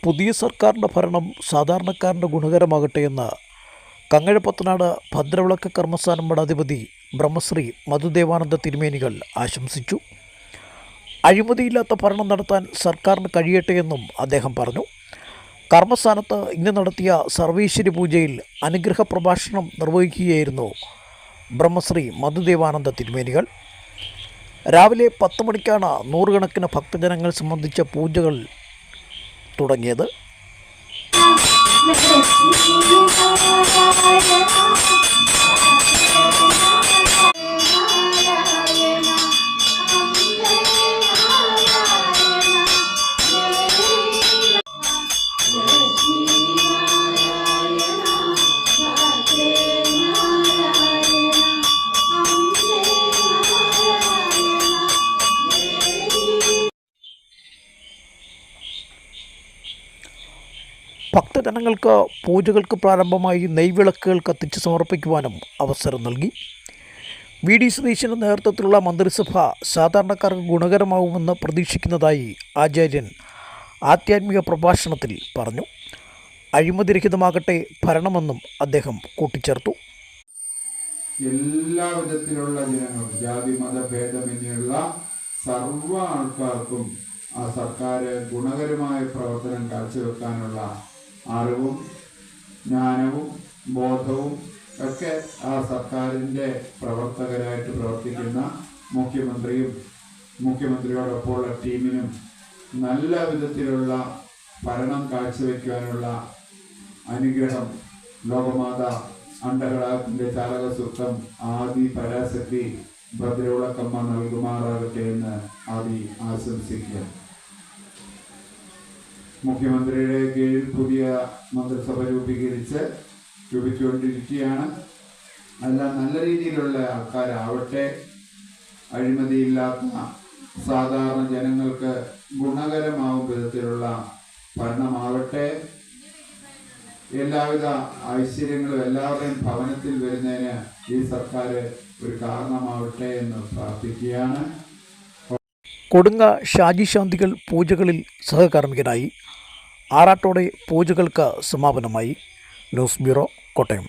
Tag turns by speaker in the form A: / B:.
A: പുതിയ സർക്കാരിൻ്റെ ഭരണം സാധാരണക്കാരൻ്റെ ഗുണകരമാകട്ടെ എന്ന് കങ്ങഴപ്പത്തനാട് ഭദ്രവിളക്ക് കർമ്മസ്ഥാനം മഠാധിപതി ബ്രഹ്മശ്രീ മധുദേവാനന്ദ തിരുമേനികൾ ആശംസിച്ചു. അഴിമതിയില്ലാത്ത ഭരണം നടത്താൻ സർക്കാരിന് കഴിയട്ടെ എന്നും അദ്ദേഹം പറഞ്ഞു. കർമ്മസ്ഥാനത്ത് ഇന്ന് നടത്തിയ സർവീശ്വരി പൂജയിൽ അനുഗ്രഹ പ്രഭാഷണം നിർവഹിക്കുകയായിരുന്നു ബ്രഹ്മശ്രീ മധുദേവാനന്ദ തിരുമേനികൾ. രാവിലെ 10 മണിക്കാണ് നൂറുകണക്കിന് ഭക്തജനങ്ങൾ സംബന്ധിച്ച പൂജകൾ തുടങ്ങിയത്. ഭക്തജനങ്ങൾക്ക് പൂജകൾക്ക് പ്രാരംഭമായി നെയ്വിളക്കുകൾ കത്തിച്ച് സമർപ്പിക്കുവാനും അവസരം നൽകി. വി ഡി സതീശൻ്റെ നേതൃത്വത്തിലുള്ള മന്ത്രിസഭ സാധാരണക്കാർക്ക് ഗുണകരമാവുമെന്ന് പ്രതീക്ഷിക്കുന്നതായി ആചാര്യൻ ആധ്യാത്മിക പ്രഭാഷണത്തിൽ പറഞ്ഞു. അഴിമതിരഹിതമാകട്ടെ ഭരണമെന്നും അദ്ദേഹം കൂട്ടിച്ചേർത്തു.
B: എല്ലാ വിധത്തിലുള്ള ജനങ്ങൾ, ജാതി മത ഭേദമന്യുള്ള സർവ്വ ആൾക്കാർക്കും ആ സർക്കാർ ഗുണകരമായ പ്രവർത്തനം കാഴ്ചവെക്കാനുള്ള അറിവും ജ്ഞാനവും ബോധവും ഒക്കെ ആ സർക്കാരിൻ്റെ പ്രവർത്തകരായിട്ട് പ്രവർത്തിക്കുന്ന മുഖ്യമന്ത്രിയും മുഖ്യമന്ത്രിയോടൊപ്പമുള്ള ടീമിനും നല്ല വിധത്തിലുള്ള ഭരണം കാഴ്ചവെക്കാനുള്ള അനുഗ്രഹം ലോകമാത അണ്ടകടാകത്തിൻ്റെ ചാലകസൂക്തം ആദി പരാശക്തി ഭദ്രവിളക്കമ്മ നൽകുമാറാകട്ടെ എന്ന് ആദി ആശംസിക്കുക. മുഖ്യമന്ത്രിയുടെ കീഴിൽ പുതിയ മന്ത്രിസഭ രൂപിച്ചുകൊണ്ടിരിക്കുകയാണ്. എല്ലാം നല്ല രീതിയിലുള്ള ആൾക്കാരാവട്ടെ, അഴിമതിയില്ലാത്ത സാധാരണ ജനങ്ങൾക്ക് ഗുണകരമാവും വിധത്തിലുള്ള ഭരണമാവട്ടെ, എല്ലാവിധ ഐശ്വര്യങ്ങളും എല്ലാവരുടെയും ഭവനത്തിൽ വരുന്നതിന് ഈ സർക്കാർ ഒരു കാരണമാവട്ടെ എന്ന് പ്രാർത്ഥിക്കുകയാണ്.
A: കൊടുങ്ങ ഷാജി ശാന്തികൾ പൂജകളിൽ സഹകാർമ്മികനായി. ആറാട്ടോടെ പൂജകൾക്ക് സമാപനമായി. News bureau, Kottayam.